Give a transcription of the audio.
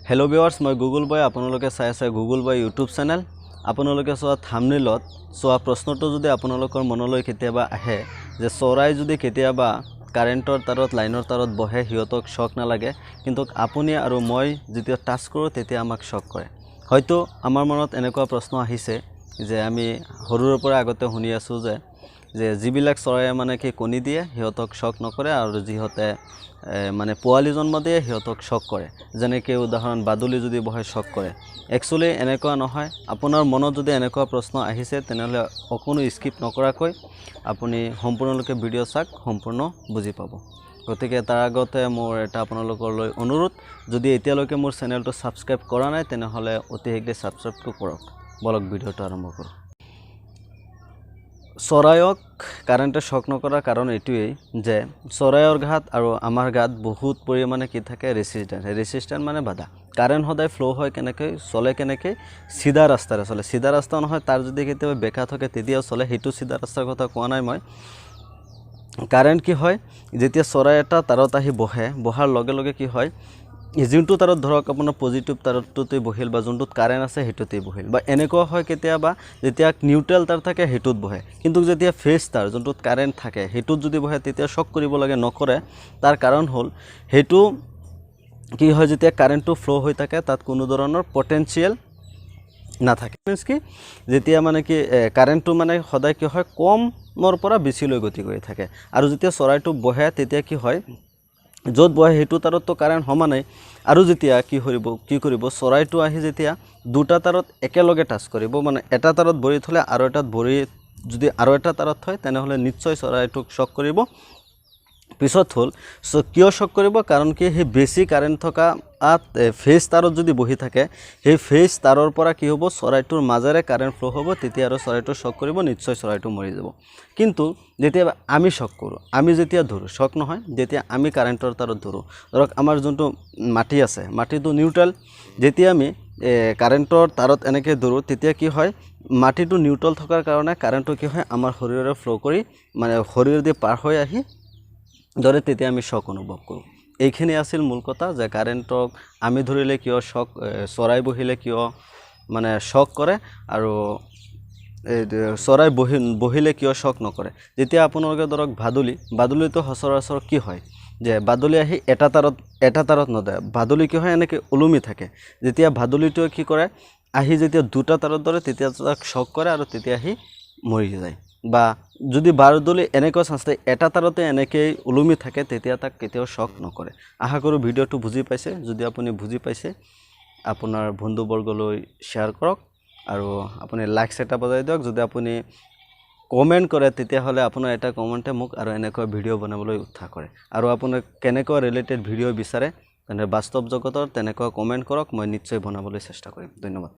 hello viewers मैं Google boy आपनलोके চাই আছে गुगल बॉय यूट्यूब चैनल आपनलोके চোৱা থাম্বনেইলত চোৱা প্ৰশ্নটো যদি আপোনালোকৰ মনলৈ কেতিয়াবা আহে যে চৰাই যদি কেতিয়াবা কাৰেণ্টৰ তাৰত লাইনৰ তাৰত বহে হিয়তক শক নালাগে কিন্তু আপুনি আৰু মই যেতিয়া টাচ কৰো তেতিয়া আমাক শক কৰে হয়তো আমাৰ মনত এনেকুৱা প্ৰশ্ন আহিছে যে আমি হৰুৰ পৰা আগতে শুনি আছো যে যিবিলাক চৰাই মানে কি কণী দিয়ে হিয়তক শক নকৰে আৰু যিহতে মানে পোৱালি জন্ম দিয়ে হিয়তক শক কৰে যেনেকে উদাহৰণ বাদুলি যদি বহে শক কৰে একচুয়ালি এনেকুৱা নহয় আপোনাৰ মনত যদি এনেকুৱা প্ৰশ্ন আহিছে তেনেহলে অকনো স্কিপ নকৰাকৈ আপুনি সম্পূৰ্ণলৈকে ভিডিও চাওক সম্পূৰ্ণ বুজি পাব গতিকে তাৰ আগতে মোৰ এটা আপোনালোকলৈ অনুৰোধ যদি এতিয়ালৈকে মোৰ চেনেলটো সাবস্ক্ৰাইব কৰা নাই তেনেহলে অতি শীঘ্ৰে সাবস্ক্ৰাইব কৰক বলক ভিডিওটো আৰম্ভ কৰো চৰায়ক কাৰেণ্টে শক নকৰাৰ কাৰণ এটোই যে চৰায়ৰ ঘাত আৰু আমাৰ ঘাত বহুত পৰিমাণে কি থাকে ৰেজিস্ট্যান্স মানে বাধা কাৰেণ্ট সদায় ফ্লো হয় কেনেকৈ চলে কেনেকৈ সিধা ৰাস্তাৰে চলে সিধা ৰাস্তা নহয় তাৰ যদি কেতিয়াবা বেকা থাকে তেতিয়াও চলে হেতু সিধা ৰাস্তাৰ কথা কোৱা নাই মই কাৰেণ্ট কি হয় যেতিয়া চৰাই এটা তাৰত আহি বহাৰ লগে লগে কি হয় যোনটো তাৰত ধৰক আপোনাৰ পজিটিভ তাৰততে বহিল বা যোনটোত কাৰেণ্ট আছে হেতুতে বহিল বা এনেকুৱা হয় কেতিয়াবা যেতিয়া নিউট্ৰেল তাৰ থাকে হেতুত বহে কিন্তু যেতিয়া ফেজ তাৰ যোনটোত কাৰেণ্ট থাকে হেতুত যদি বহে তেতিয়া শক কৰিব লাগে নকৰে তাৰ কাৰণ হল হেতু কি হয় যেতিয়া কাৰেণ্টটো ফ্লো হৈ থাকে তাত কোনো ধৰণৰ পটেনশিয়াল না থাকে মিন্স কি যেতিয়া মানে কি কাৰেণ্টটো মানে সদায় কি হয় কমৰ পৰা বেছি লৈ গতি কৰি থাকে আৰু যেতিয়া চৰাইটো বহে তেতিয়া কি হয় যত বহে হেতু তাৰত কাৰেণ্ট সমানে আৰু যেতিয়া কি কৰিব চৰাইটো আহি যেতিয়া দুটা তাৰত একেলগে টাচ কৰিব মানে এটা তাৰত ভৰি থলে আৰু এটাত ভৰি যদি আৰু এটা তাৰত হয় তেনেহলে নিশ্চয় চৰাইটোক শক কৰিব পিছত হল সো কিয় শক কৰিব কাৰণ কি হে বেছি কাৰেণ্ট থকা ফেজ তাৰত যদি বহি থাকে হে ফেজ তাৰৰ পৰা কি হ'ব চৰাইটোৰ মাজেৰে কাৰেণ্ট ফ্লো হ'ব তেতিয়া আৰু চৰাইটো শক কৰিব নিশ্চয় চৰাইটো মৰি যাব কিন্তু যেতিয়া আমি শক কৰো আমি যেতিয়া ধৰো শক নহয় যেতিয়া আমি কাৰেণ্টৰ তাৰত ধৰো ধৰক আমাৰ যোনটো মাটি আছে মাটিটো নিউট্ৰেল যেতিয়া আমি কাৰেণ্টৰ তাৰত এনেকে ধৰো তেতিয়া কি হয় মাটিটো নিউট্ৰেল থকাৰ কাৰণে কাৰেণ্টটো কি হয় আমাৰ শৰীৰৰে ফ্লো কৰি মানে শৰীৰ দি পাৰ হৈ আহি ধৰে তেতিয়া আমি শক অনুভৱ কৰো এইখিনি আছিল মূল কথা যে কাৰেণ্টক আমি ধৰিলে কিয় শক চৰাই বহিলে কিয় মানে শক কৰে আৰু চৰাই বহিলে কিয় শক নকৰে যেতিয়া আপোনালোকে ধৰক বাদুলিটো সচৰাচৰ কি হয় যে বাদুলি আহি এটা তাৰত নদে বাদুলি কি হয় এনেকে ওলমি থাকে যেতিয়া বাদুলিটো কি কৰে আহি যেতিয়া দুটা তাৰত ধৰে তেতিয়া তাক শক কৰে আৰু তেতিয়া আহি মৰি যায় বা যদি বাদুলি এনেকুৱা চান্স এটা তাৰতে এনেকে ওলমি থাকে তেতিয়া তাক কেতিয়াও শক নকৰে আশা কৰো ভিডিওটো বুজি পাইছে যদি আপুনি বুজি পাইছে আপোনাৰ বন্ধুবৰ্গলৈ শেয়াৰ কৰক আৰু আপুনি লাইক সেটা বজাই দিয়ক যদি আপুনি কমেন্ট কৰে তেতিয়া হলে আপোনাৰ এটা কমেন্টে মোক আৰু এনেকুৱা ভিডিও বনাবলৈ উৎসাহ কৰে আৰু আপুনি কেনেকুৱা ৰিলেটেড ভিডিও বিচাৰে তেনে বাস্তৱ জগতৰ তেনেকুৱা কমেন্ট কৰক মই নিশ্চয় বনাবলৈ চেষ্টা কৰিম ধন্যবাদ